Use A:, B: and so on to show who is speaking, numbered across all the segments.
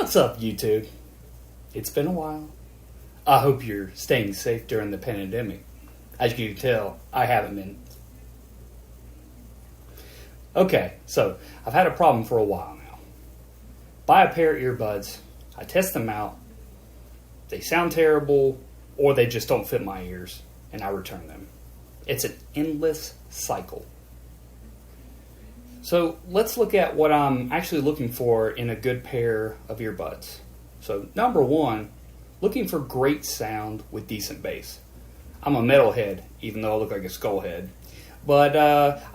A: What's up, YouTube? It's been a while. I hope you're staying safe during the pandemic. As you can tell, I haven't been. Okay, so I've had a problem for a while now. Buy a pair of earbuds, I test them out, they sound terrible, or they just don't fit my ears, and I return them. It's an endless cycle. So let's look at what I'm actually looking for in a good pair of earbuds. So number one, looking for great sound with decent bass. I'm a metalhead, even though I look like a skullhead. But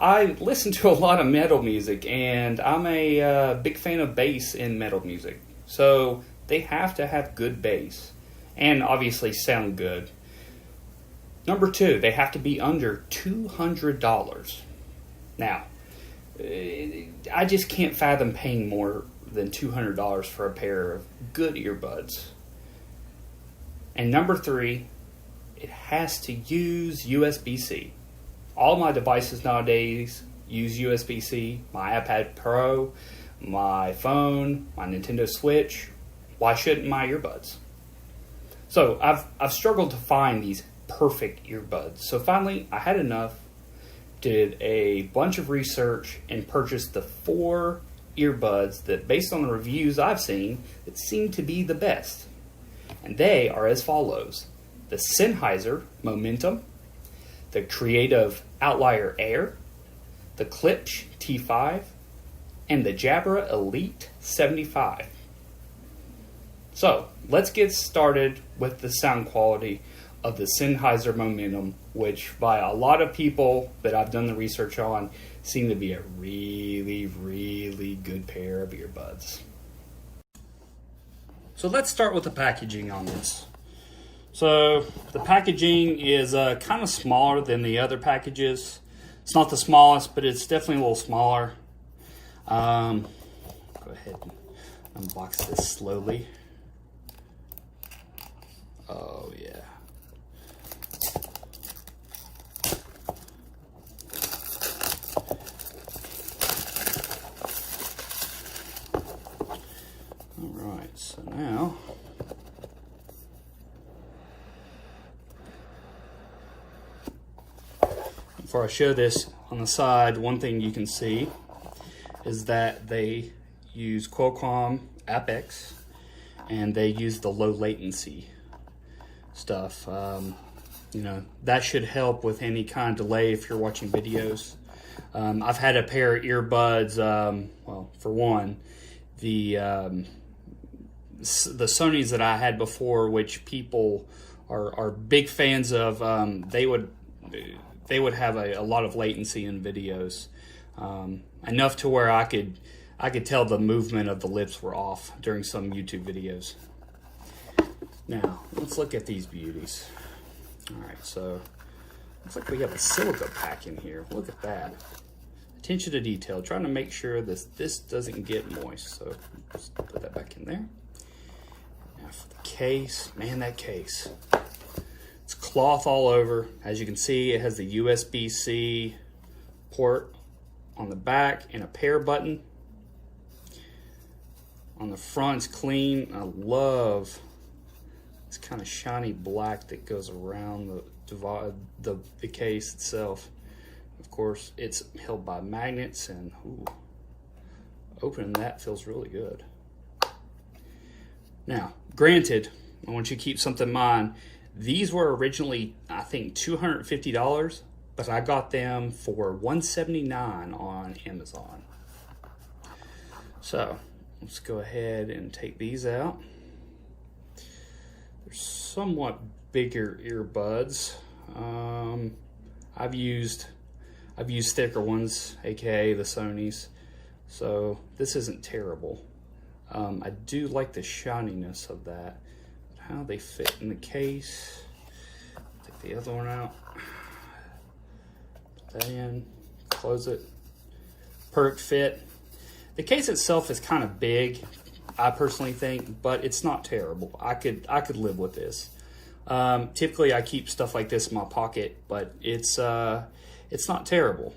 A: I listen to a lot of metal music, and I'm a big fan of bass in metal music. So they have to have good bass, and obviously sound good. Number two, they have to be under $200. Now, I just can't fathom paying more than $200 for a pair of good earbuds. And number three, it has to use USB-C. All my devices nowadays use USB-C. My iPad Pro, my phone, my Nintendo Switch. Why shouldn't my earbuds? So I've struggled to find these perfect earbuds. So finally, I had enough. Did a bunch of research and purchased the 4 earbuds that, based on the reviews I've seen, that seem to be the best. And they are as follows: the Sennheiser Momentum, the Creative Outlier Air, the Klipsch T5, and the Jabra Elite 75. So let's get started with the sound quality of the Sennheiser Momentum, which by a lot of people that I've done the research on seem to be a really, really good pair of earbuds. So let's start with the packaging on this. So the packaging is kind of smaller than the other packages. It's not the smallest, but it's definitely a little smaller. Go ahead and unbox this slowly. Oh yeah. Alright, so now before I show this on the side, one thing you can see is that they use Qualcomm apEx and they use the low latency stuff. You know, that should help with any kind of delay if you're watching videos. I've had a pair of earbuds, well, for one, the Sonys that I had before, which people are big fans of, they would have a lot of latency in videos, enough to where I could tell the movement of the lips were off during some YouTube videos. Now let's look at these beauties. All right, so looks like we have a silica pack in here. Look at that. Attention to detail, trying to make sure this doesn't get moist. So let's put that back in there. Now for the case, man, that case. It's cloth all over. As you can see, it has the USB-C port on the back and a pair button. On the front, it's clean. I love this kind of shiny black that goes around the case itself. Of course, it's held by magnets, and ooh, opening that feels really good. Now, granted, I want you to keep something in mind. These were originally, I think, $250, but I got them for $179 on Amazon. So let's go ahead and take these out. They're somewhat bigger earbuds. I've used thicker ones, aka the Sonys, so this isn't terrible. I do like the shininess of that. How they fit in the case. Take the other one out. Put that in. Close it. Perfect fit. The case itself is kind of big, I personally think, but it's not terrible. I could live with this. Typically, I keep stuff like this in my pocket, but it's not terrible.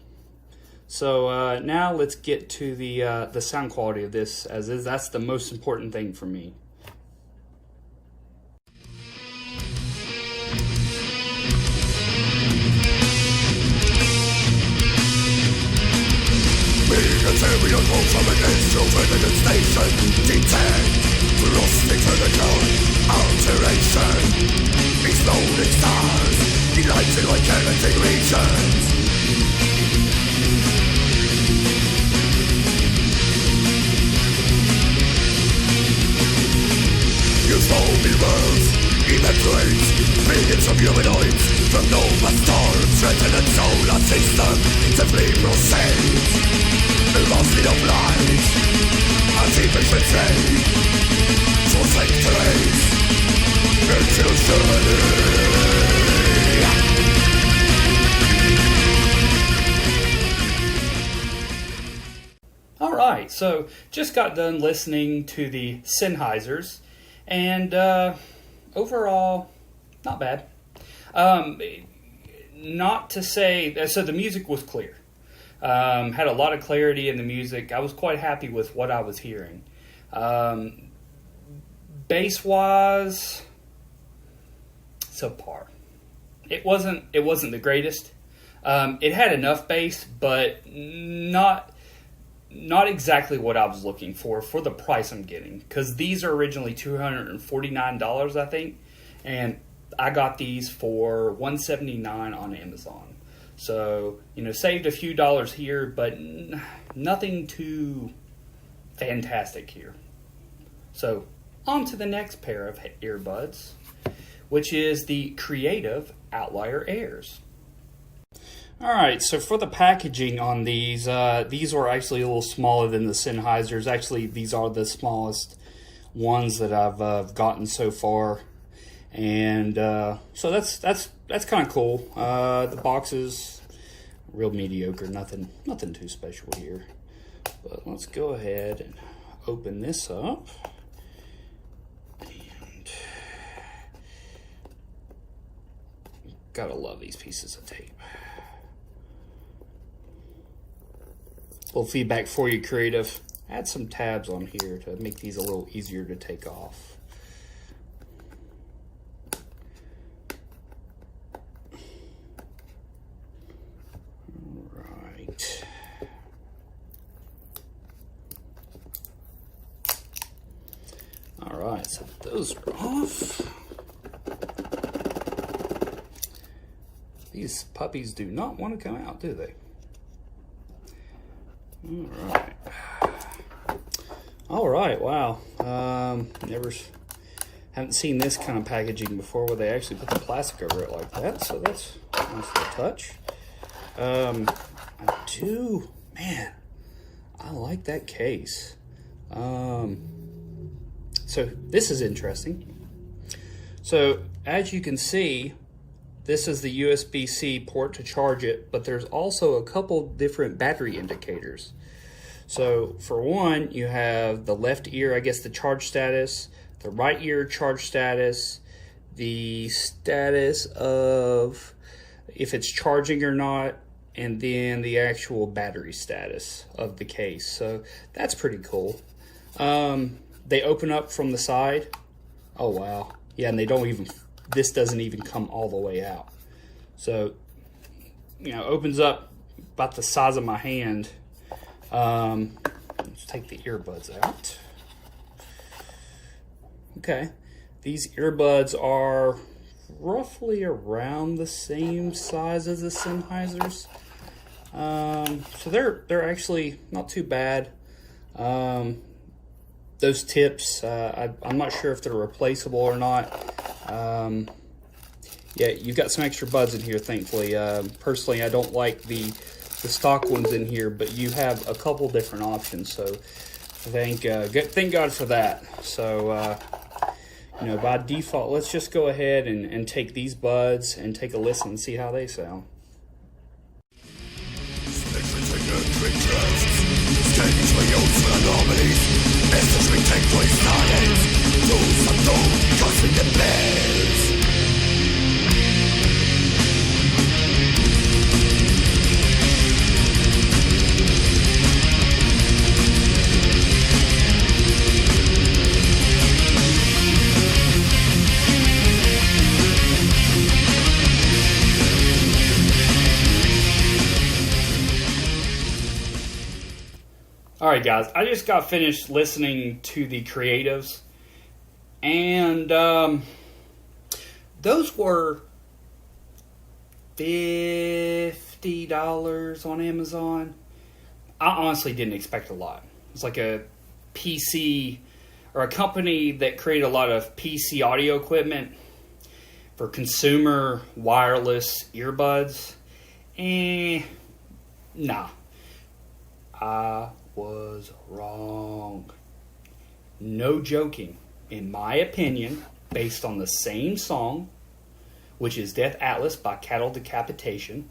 A: So now let's get to the sound quality of this, as is that's the most important thing for me.
B: Material roll from an instrumented station D10 Rusting to the code Alteration Exploding stars Delighted like kinetic regions Useful mirrors Evaporates Billions of humanoids From Nova stars Threaten and solar system Simply proceeds Lost in a blind Artificial trade For victories Into journey
A: Alright, so just got done listening to the Sennheisers, and overall, not bad. Not to say, so the music was clear. Had a lot of clarity in the music. I was quite happy with what I was hearing. Bass-wise, subpar. It wasn't the greatest. It had enough bass, but not exactly what I was looking for the price I'm getting. Because these are originally $249, I think, and I got these for $179 on Amazon. So, saved a few dollars here, but nothing too fantastic here. So, on to the next pair of earbuds, which is the Creative Outlier Airs. Alright, so for the packaging on these were actually a little smaller than the Sennheisers. Actually, these are the smallest ones that I've gotten so far. And so that's kind of cool. The box is real mediocre, nothing too special here. But let's go ahead and open this up. And gotta love these pieces of tape. Little feedback for you, Creative. Add some tabs on here to make these a little easier to take off. Alright, so those are off. These puppies do not want to come out, do they? Alright, wow. Haven't seen this kind of packaging before where they actually put the plastic over it like that, so that's a nice little touch. I like that case. So this is interesting. So as you can see, this is the USB-C port to charge it, but there's also a couple different battery indicators. So for one, you have the left ear, I guess the charge status, the right ear charge status, the status of if it's charging or not, and then the actual battery status of the case. So that's pretty cool. They open up from the side. Oh wow. Yeah, and this doesn't even come all the way out. So, opens up about the size of my hand. Let's take the earbuds out. Okay. These earbuds are roughly around the same size as the Sennheisers. So they're actually not too bad. Those tips, I'm not sure if they're replaceable or not. Yeah, you've got some extra buds in here, thankfully. Personally, I don't like the stock ones in here, but you have a couple different options, so thank God for that. So, by default, let's just go ahead and take these buds and take a listen and see how they sound. Alright guys, I just got finished listening to the Creatives, and those were $50 on Amazon. I honestly didn't expect a lot. It's like a PC, or a company that created a lot of PC audio equipment for consumer wireless earbuds. Nah. I was wrong. No joking. In my opinion, based on the same song, which is Death Atlas by Cattle Decapitation,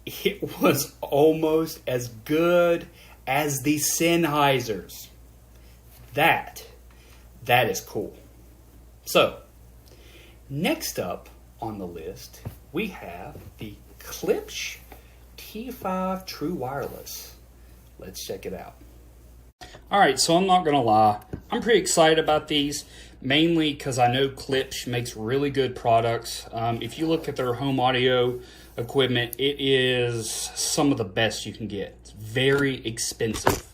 A: it was almost as good as the Sennheisers. That is cool. So, next up on the list, we have the Klipsch T5 True Wireless. Let's check it out. Alright, so I'm not going to lie. I'm pretty excited about these, mainly because I know Klipsch makes really good products. If you look at their home audio equipment, it is some of the best you can get. It's very expensive.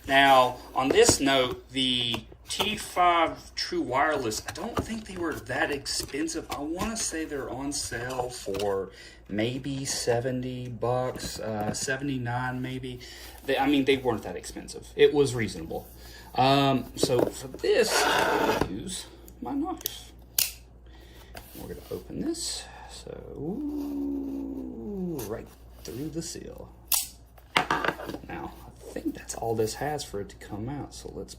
A: Now, on this note, the T5 True Wireless, I don't think they were that expensive. I want to say they're on sale for maybe $70, 79 maybe. They weren't that expensive. It was reasonable. So for this, I'll use my knife. We're going to open this. So, right through the seal. Now, I think that's all this has for it to come out. So let's...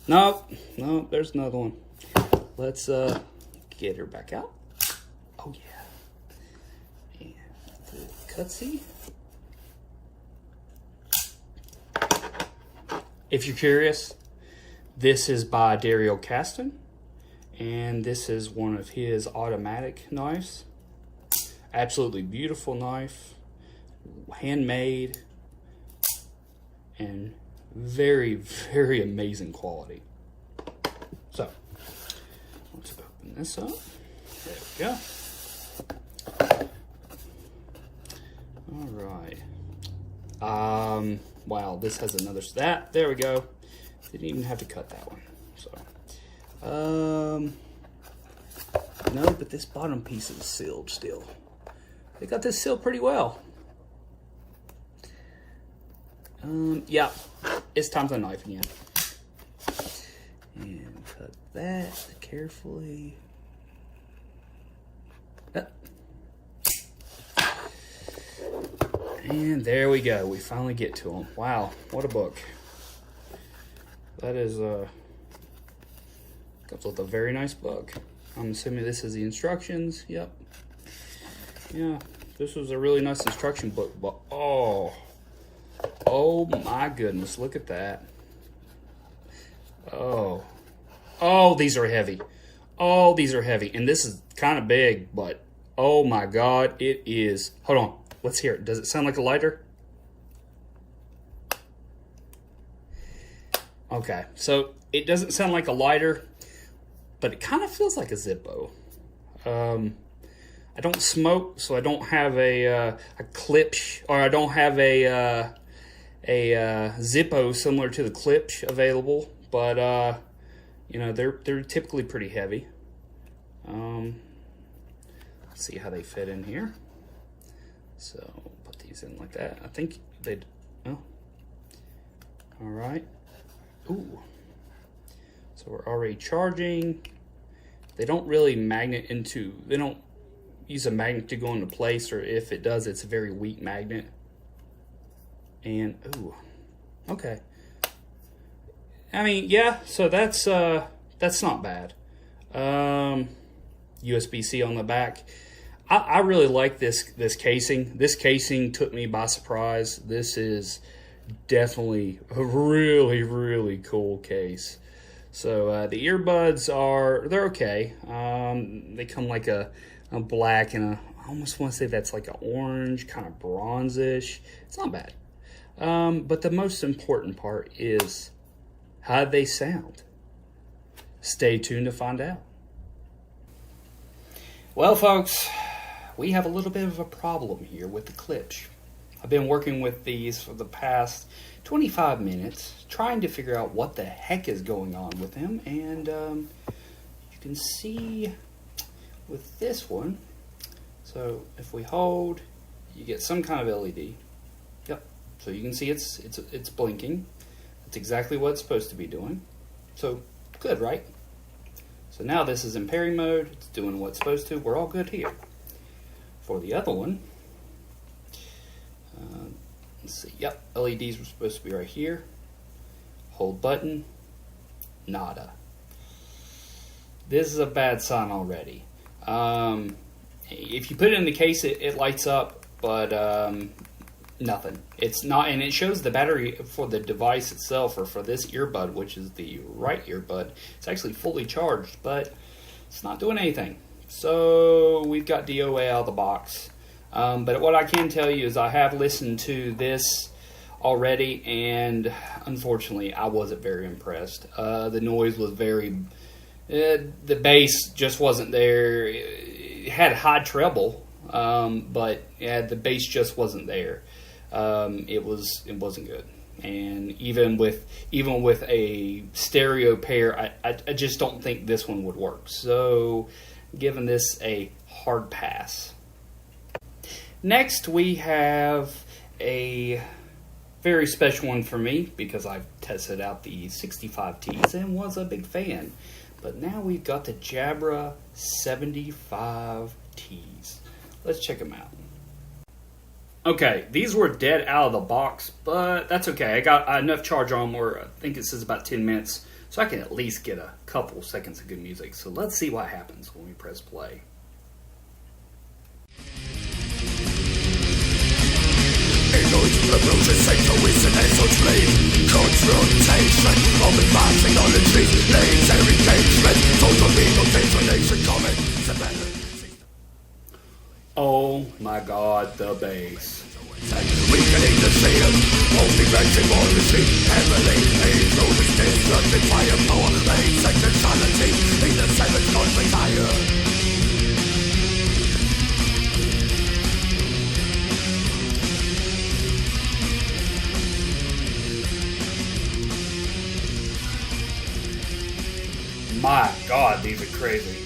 A: No, there's another one. Let's get her back out. Oh, yeah. And the cutsy. If you're curious, this is by Dario Caston, and this is one of his automatic knives. Absolutely beautiful knife, handmade, and very, very amazing quality. So, let's open this up. There we go. All right. Wow, this has another there we go. Didn't even have to cut that one. So, no, but this bottom piece is sealed still. They got this sealed pretty well. Yeah, it's time for the knife again. And cut that carefully. And there we go. We finally get to them. Wow, what a book. That is, comes with a very nice book. I'm assuming this is the instructions. Yep. Yeah, this was a really nice instruction book, but oh my goodness, look at that. Oh, these are heavy. Oh, these are heavy. And this is kind of big, but oh my God, it is. Hold on, let's hear it. Does it sound like a lighter? Okay, so it doesn't sound like a lighter, but it kind of feels like a Zippo. I don't smoke, so I don't have a Klipsch, or I don't have a Zippo similar to the Klipsch available, but you know, they're typically pretty heavy. Let's see how they fit in here. So put these in like that. I think they'd. Oh, all right. Ooh. So we're already charging. They don't really magnet into. They don't use a magnet to go into place, or if it does, it's a very weak magnet. And ooh, okay. I mean, yeah. So that's not bad. USB-C on the back. I really like this casing. This casing took me by surprise. This is definitely a really, really cool case. So the earbuds they're okay. They come like a black and I almost want to say that's like an orange, kind of bronzish. It's not bad. But the most important part is how they sound. Stay tuned to find out. Well, folks, we have a little bit of a problem here with the Klipsch. I've been working with these for the past 25 minutes, trying to figure out what the heck is going on with them. And you can see with this one, so if we hold, you get some kind of LED. Yep. So you can see it's blinking. That's exactly what it's supposed to be doing. So good, right? So now this is in pairing mode. It's doing what it's supposed to. We're all good here. For the other one, let's see. Yep, LEDs were supposed to be right here. Hold button. Nada. This is a bad sign already. If you put it in the case, it lights up, but nothing. It's not, and it shows the battery for the device itself, or for this earbud, which is the right earbud. It's actually fully charged, but it's not doing anything. So we've got DOA out of the box. But what I can tell you is I have listened to this already, and unfortunately I wasn't very impressed. The noise was very... the bass just wasn't there. It had high treble, but yeah, the bass just wasn't there. It wasn't good. And even with a stereo pair, I just don't think this one would work. So giving this a hard pass. Next we have a very special one for me, because I've tested out the 65Ts and was a big fan. But now we've got the Jabra 75Ts. Let's check them out. Okay, these were dead out of the box, but that's okay. I got enough charge on them where I think it says about 10 minutes, so I can at least get a couple seconds of good music. So let's see what happens when we press play.
B: Approaches egoism and such blame. Confrontation of advanced technology, laser engagement, total legal information common.
A: Oh my god, the bass.
B: Weakening the shield, only renting more machine, heavily eroding destructive firepower, lane sexuality, in the seventh conflict higher.
A: My god, these are crazy.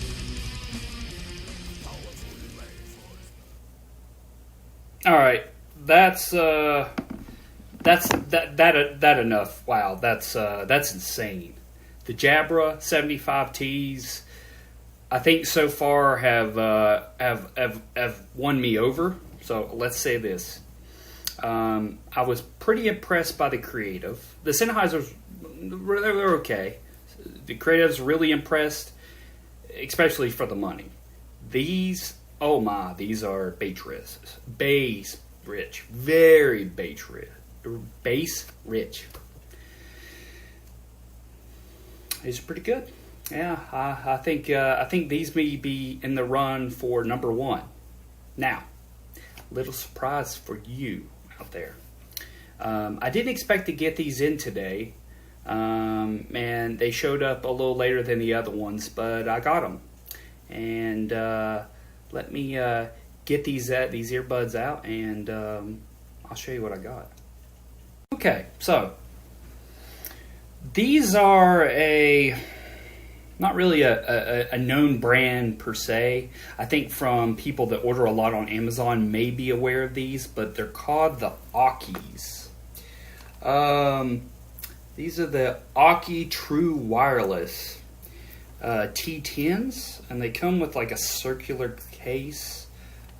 A: Alright, that's enough. Wow, that's insane. The Jabra 75Ts, I think so far have won me over. So let's say this. I was pretty impressed by the creative. The Sennheisers, they're okay. The creative's really impressed, especially for the money. These, oh my, these are bass rich, very bass rich. These are pretty good. Yeah, I think these may be in the run for number one. Now, little surprise for you out there. I didn't expect to get these in today. And they showed up a little later than the other ones, but I got them. And let me get these earbuds out, and I'll show you what I got. Okay, so these are not really a known brand per se. I think from people that order a lot on Amazon may be aware of these, but they're called the Aukeys. These are the Aukey True Wireless T10s, and they come with like a circular case.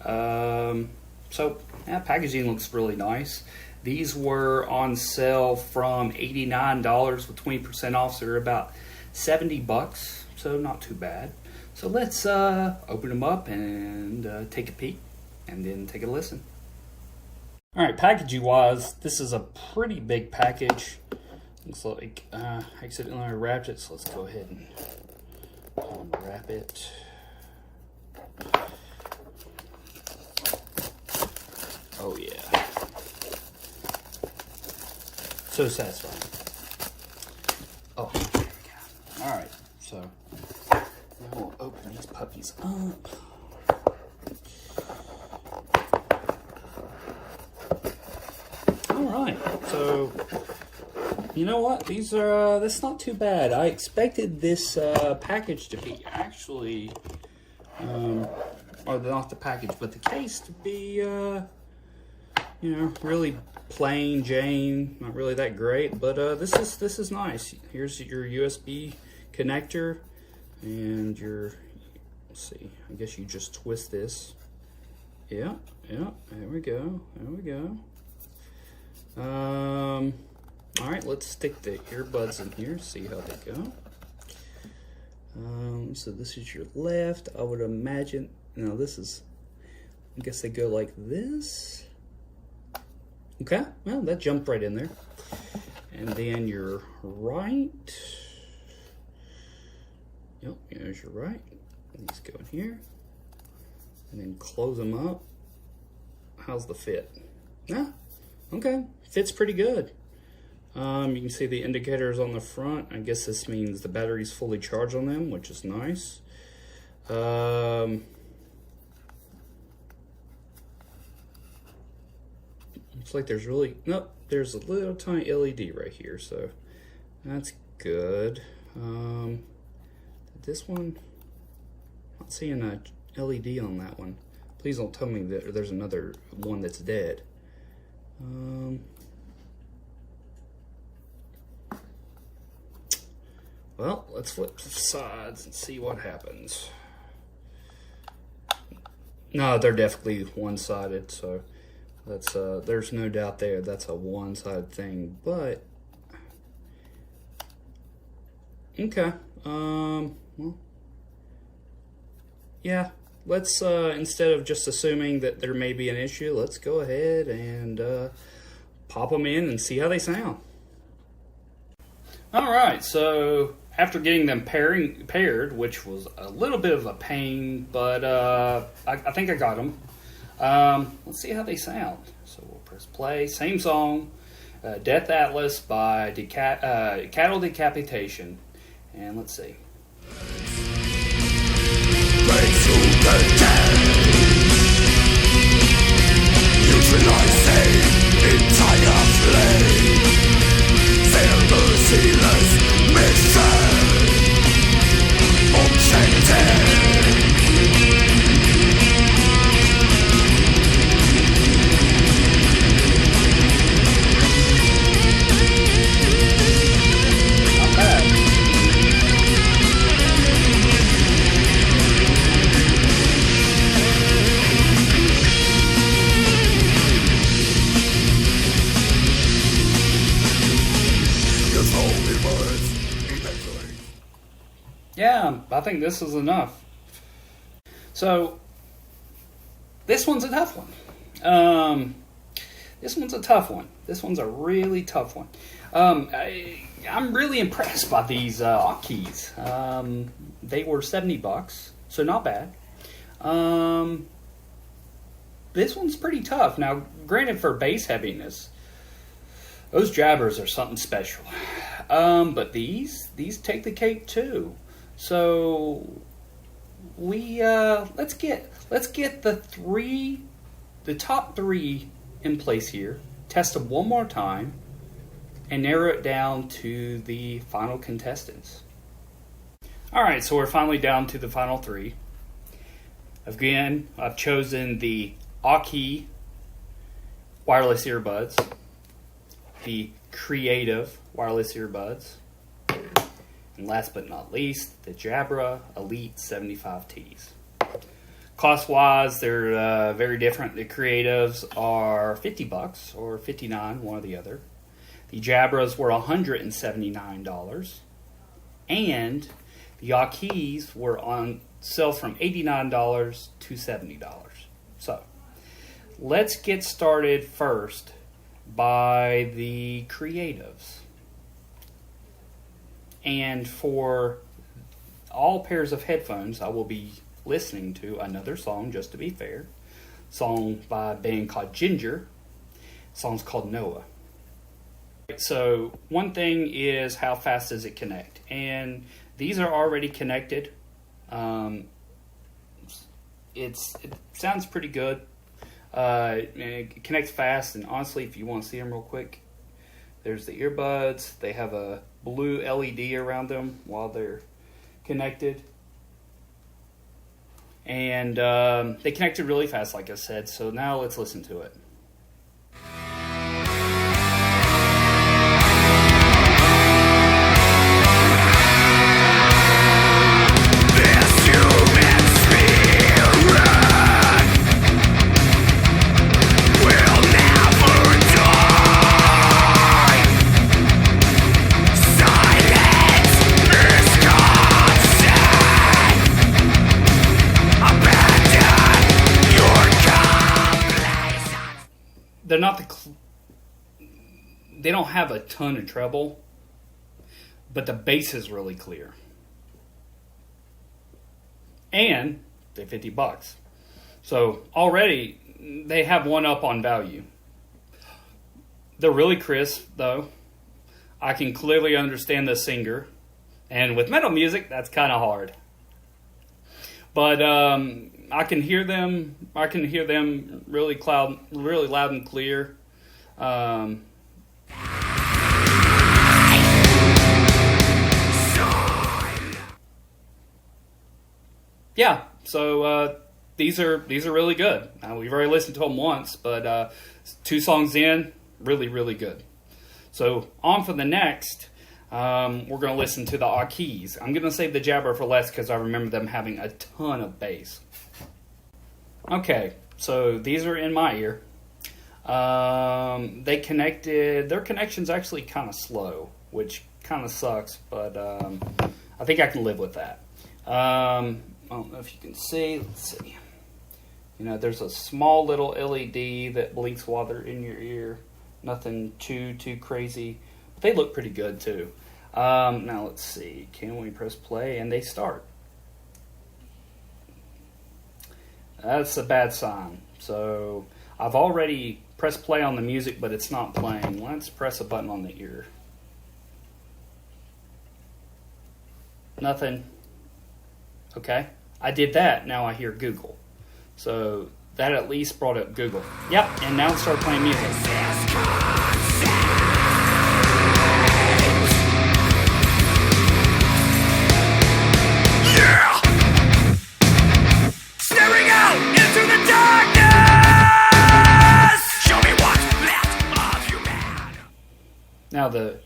A: So packaging looks really nice. These were on sale from $89 with 20% off, so they're about $70, so not too bad. So let's open them up and take a peek, and then take a listen. All right, packaging wise, this is a pretty big package. Looks like I accidentally wrapped it, so let's go ahead and unwrap it. Oh yeah. So satisfying. Oh, there we go. Alright, so now we'll open these puppies up. So, you know what? These are, that's not too bad. I expected this package to be actually, or not the package, but the case to be, you know, really plain Jane, not really that great, but this is nice. Here's your USB connector, and your, let's see, I guess you just twist this. Yeah, there we go, all right, let's stick the earbuds in here, see how they go. So this is your left. I would imagine, no, this is, I guess they go like this. Okay, well, that jumped right in there. And then your right. Yep, there's your right. These go in here. And then close them up. How's the fit? Yeah, okay, fits pretty good. You can see the indicators on the front. I guess this means the battery's fully charged on them, which is nice. Looks like there's really, nope, there's a little tiny LED right here, so that's good. This one, I'm not seeing a LED on that one. Please don't tell me that there's another one that's dead. Well, let's flip sides and see what happens. No, they're definitely one-sided, so that's there's no doubt there. That's a one-sided thing, but okay. Well, yeah. Let's instead of just assuming that there may be an issue, let's go ahead and pop them in and see how they sound. All right, so after getting them paired, which was a little bit of a pain, but I think I got them. Let's see how they sound. So we'll press play. Same song, Death Atlas by Cattle Decapitation. And let's see.
B: Utilizing entire flame, their merciless mission, objective.
A: Not bad. Yeah, I think this is enough. So, this one's a tough one. This one's a tough one. This one's a really tough one. I'm really impressed by these Aukeys. They were $70, so not bad. This one's pretty tough. Now, granted, for bass heaviness, those Jabras are something special. But these take the cake too. So we let's get the top three in place here. Test them one more time and narrow it down to the final contestants. All right, so we're finally down to the final three. Again, I've chosen the Aukey wireless earbuds, the Creative wireless earbuds, and last but not least, the Jabra Elite 75Ts. Cost-wise, they're very different. The Creatives are $50 or $59, one or the other. The Jabras were $179, and the Aukeys were on sale from $89 to $70. So, let's get started first by the Creatives. And for all pairs of headphones, I will be listening to another song, just to be fair. Song by a band called Ginger. The song's called Noah. So one thing is, how fast does it connect? And these are already connected. It sounds pretty good. And it connects fast, and honestly, if you want to see them real quick, There's the earbuds. They have a blue LED around them while they're connected. And they connected really fast, like I said. So now let's listen to it. They're not they don't have a ton of treble, but the bass is really clear. And they're $50. So already they have one up on value. They're really crisp though. I can clearly understand the singer. And with metal music, that's kind of hard. But I can hear them. I can hear them really loud and clear. Yeah. So these are really good. We've already listened to them once, but 2 songs in, really good. So on for the next. We're going to listen to the Aukeys. I'm going to save the Jabra for last because I remember them having a ton of bass. Okay, so these are in my ear. They connected. Their connection's actually kind of slow, which kind of sucks, but I think I can live with that. I don't know if you can see. Let's see. You know, there's a small little LED that blinks while they're in your ear. Nothing too crazy. They look pretty good too. Now let's see. Can we press play? And they start. That's a bad sign. So I've already pressed play on the music, but it's not playing. Let's press a button on the ear. Nothing. Okay. I did that. Now I hear Google. So that at least brought up Google. Yep. And now it started playing music. Now the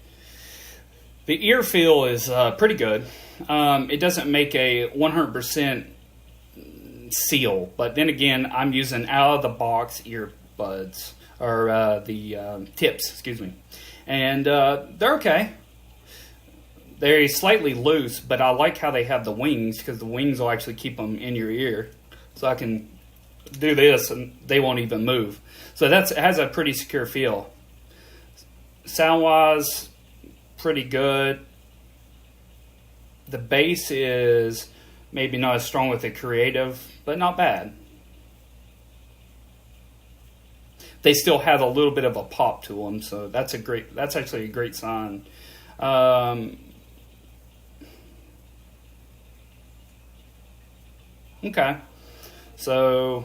A: ear feel is pretty good. It doesn't make a 100% seal, but then again, I'm using out of the box earbuds or the tips, excuse me, and they're okay. They're slightly loose, but I like how they have the wings because the wings will actually keep them in your ear, so I can do this and they won't even move. So it has a pretty secure feel. Sound-wise, pretty good. The bass is maybe not as strong with the creative, but not bad. They still have a little bit of a pop to them, so that's actually a great sign. Okay, so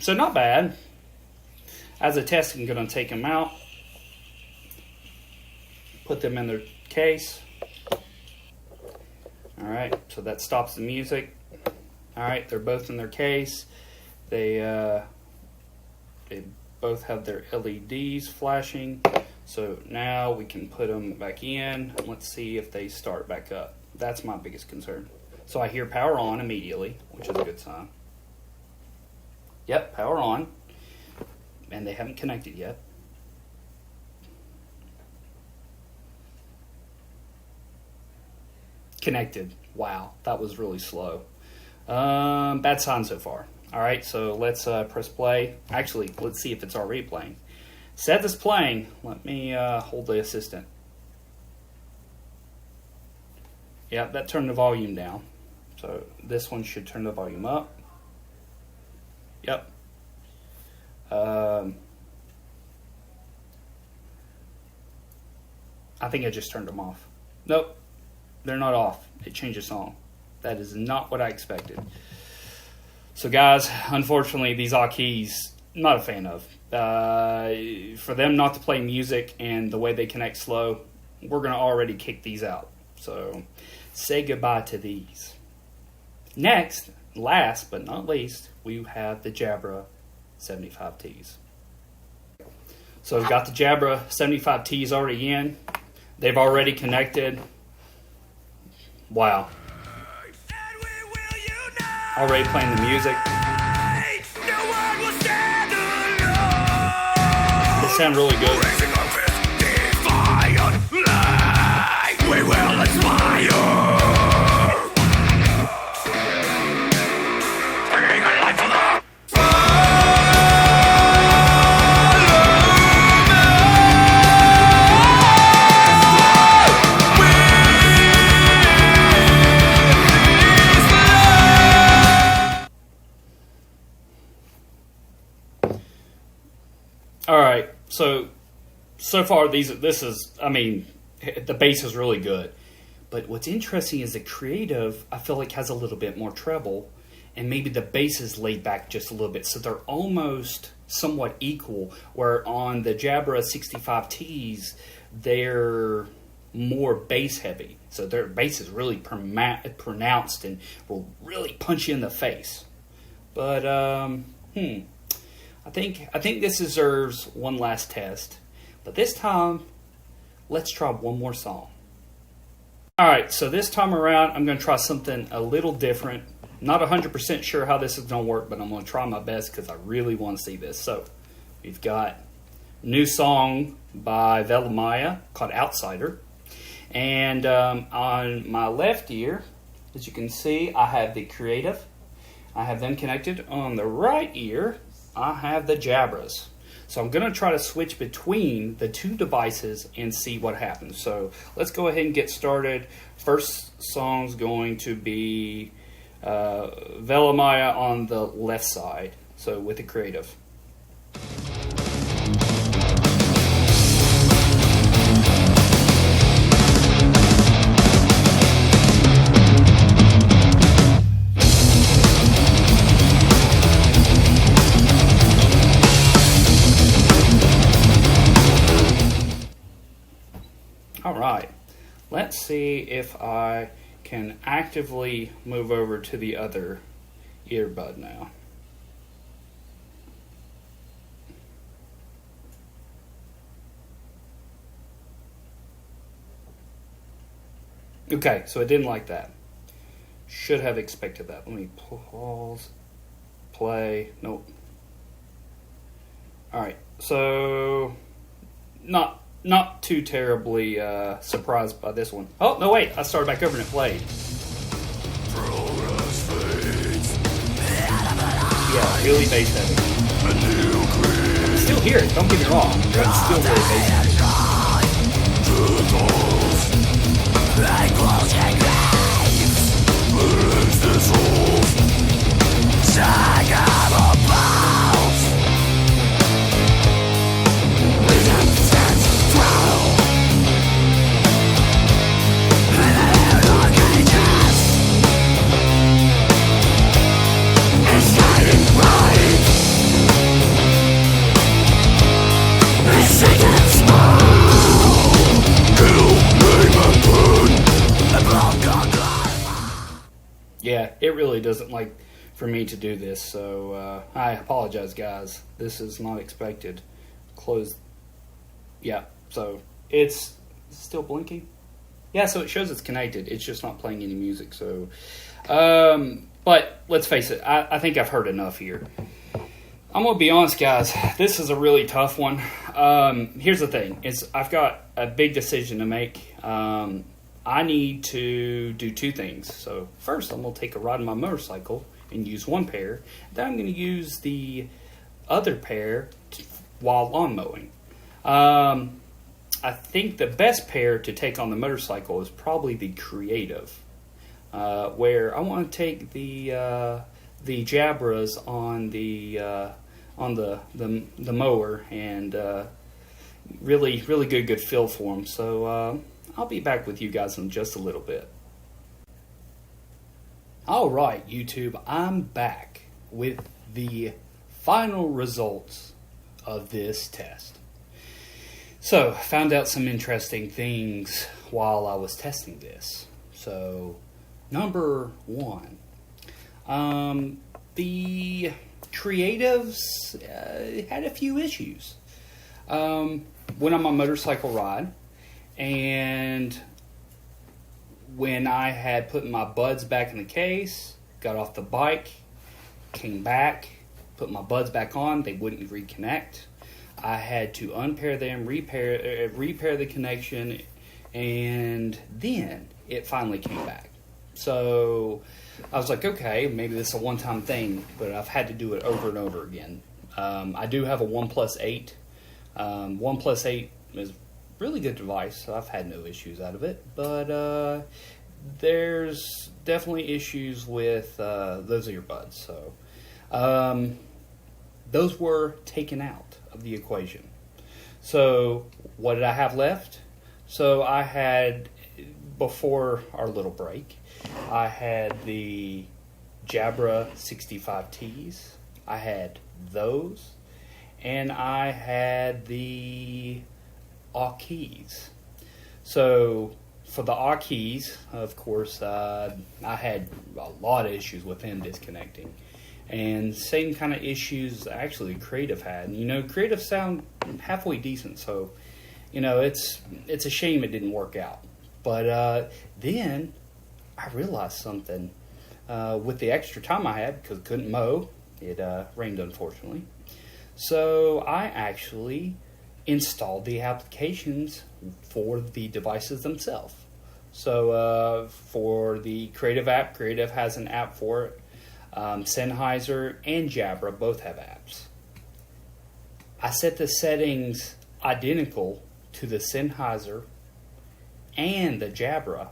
A: not bad. As a test, I'm going to take them out. Put them in their case. Alright, so that stops the music. Alright, they're both in their case. They both have their LEDs flashing. So now we can put them back in. Let's see if they start back up. That's my biggest concern. So I hear power on immediately, which is a good sign. Yep, power on. And they haven't connected yet. Connected. Wow, that was really slow. Bad sign so far. Alright, so let's press play. Actually, let's see if it's already playing. Said it's playing. Let me hold the assistant. Yeah, that turned the volume down. So this one should turn the volume up. Yep. I think I just turned them off. Nope. They're not off. It changed the song. That is not what I expected. So guys, unfortunately, these Aukeys not a fan of. For them not to play music and the way they connect slow, we're going to already kick these out. So say goodbye to these. Next, last but not least, we have the Jabra 75Ts. So we've got the Jabra 75Ts already in. They've already connected. Wow. Already playing the music. They sound really good.
B: We will inspire. Bringing a life for the
A: All right, so far this is, I mean, the bass is really good. But what's interesting is the creative, I feel like, has a little bit more treble, and maybe the bass is laid back just a little bit. So they're almost somewhat equal, where on the Jabra 65Ts, they're more bass heavy. So their bass is really pronounced and will really punch you in the face. But, I think this deserves one last test. But this time, let's try one more song. Alright, so this time around, I'm going to try something a little different. Not 100% sure how this is going to work, but I'm going to try my best because I really want to see this. So, we've got a new song by Velemaya called Outsider. And on my left ear, as you can see, I have the Creative. I have them connected. On the right ear, I have the Jabras. So I'm going to try to switch between the two devices and see what happens. So let's go ahead and get started. First song's going to be Velemaya on the left side, so with the Creative. Alright, let's see if I can actively move over to the other earbud now. Okay, so I didn't like that. Should have expected that. Let me pause, play, nope. Alright, so not too terribly surprised by this one. Oh, no, wait. I started back over and it played. Yeah, really bass heavy. I still hear it, don't get me wrong, but it's still really bass heavy. Yeah, it really doesn't like for me to do this, so I apologize, guys. This is not expected. Close. Yeah, so it's still blinking. Yeah, so it shows it's connected. It's just not playing any music. So, but let's face it. I think I've heard enough here. I'm gonna be honest, guys. This is a really tough one. Here's the thing: is I've got a big decision to make. I need to do two things. So first, I'm going to take a ride on my motorcycle and use one pair. Then I'm going to use the other pair while lawn mowing. I think the best pair to take on the motorcycle is probably the Creative, where I want to take the Jabras on the mower and really good feel for them. So I'll be back with you guys in just a little bit. Alright, YouTube, I'm back with the final results of this test. So, found out some interesting things while I was testing this. So, number one, the creatives had a few issues. Went on my motorcycle ride, and when I had put my buds back in the case, got off the bike, came back, put my buds back on, they wouldn't reconnect. I had to unpair them, repair the connection, and then it finally came back. So I was like, okay, maybe this is a one-time thing, but I've had to do it over and over again. I do have a OnePlus 8. OnePlus 8 is a really good device, so I've had no issues out of it. But there's definitely issues with those earbuds. So those were taken out of the equation. So what did I have left? So I had, before our little break, I had the Jabra 65Ts. I had those. And I had the Aukeys. So for the Aukeys, of course, I had a lot of issues with them disconnecting. And same kind of issues actually Creative had. You know, Creative sound halfway decent, so you know it's a shame it didn't work out. But then I realized something with the extra time I had, because I couldn't mow. It rained, unfortunately. So I actually installed the applications for the devices themselves. So for the Creative app, Creative has an app for it. Sennheiser and Jabra both have apps. I set the settings identical to the Sennheiser and the Jabra.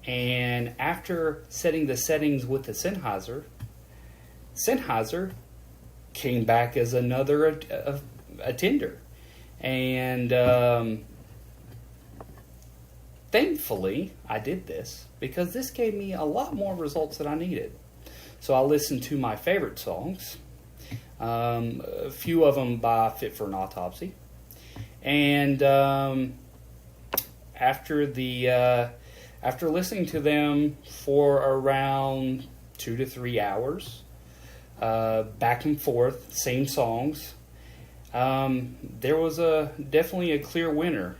A: And after setting the settings with the Sennheiser came back as another attender. And thankfully, I did this because this gave me a lot more results than I needed. So I listened to my favorite songs, a few of them by Fit for an Autopsy. And after listening to them for around 2 to 3 hours, back and forth, same songs, there was definitely a clear winner.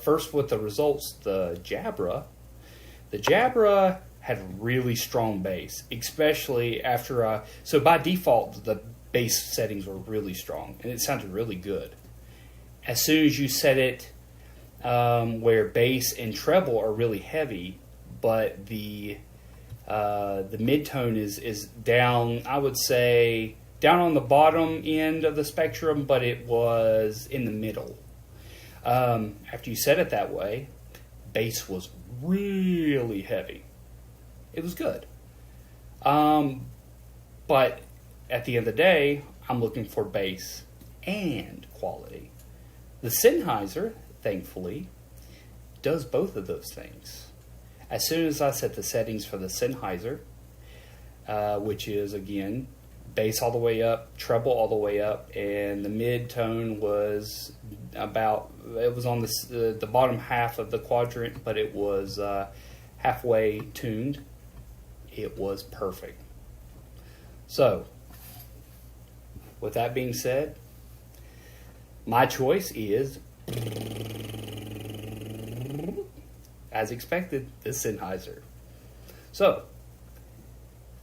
A: First with the results, the Jabra. The Jabra had really strong bass, especially after, so by default, the bass settings were really strong, and it sounded really good. As soon as you set it where bass and treble are really heavy, but the mid-tone is down, I would say, down on the bottom end of the spectrum, but it was in the middle. After you set it that way, bass was really heavy. It was good. But at the end of the day, I'm looking for bass and quality. The Sennheiser, thankfully, does both of those things. As soon as I set the settings for the Sennheiser, which is, again, bass all the way up, treble all the way up, and the mid-tone was it was on the bottom half of the quadrant, but it was halfway tuned. It was perfect. So, with that being said, my choice is, as expected, the Sennheiser. So,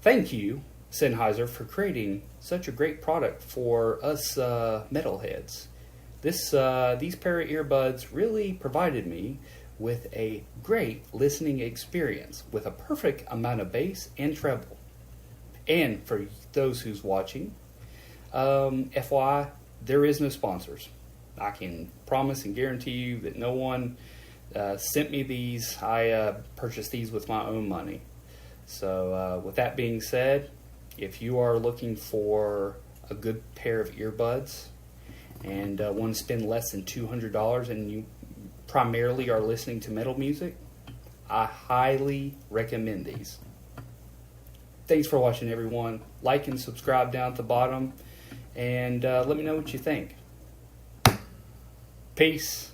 A: thank you, Sennheiser, for creating such a great product for us metalheads. These pair of earbuds really provided me with a great listening experience with a perfect amount of bass and treble. And for those who's watching, FYI, there is no sponsors. I can promise and guarantee you that no one sent me these. I purchased these with my own money. So with that being said, if you are looking for a good pair of earbuds and want to spend less than $200 and you primarily are listening to metal music, I highly recommend these. Thanks for watching, everyone. Like and subscribe down at the bottom. and let me know what you think. Peace.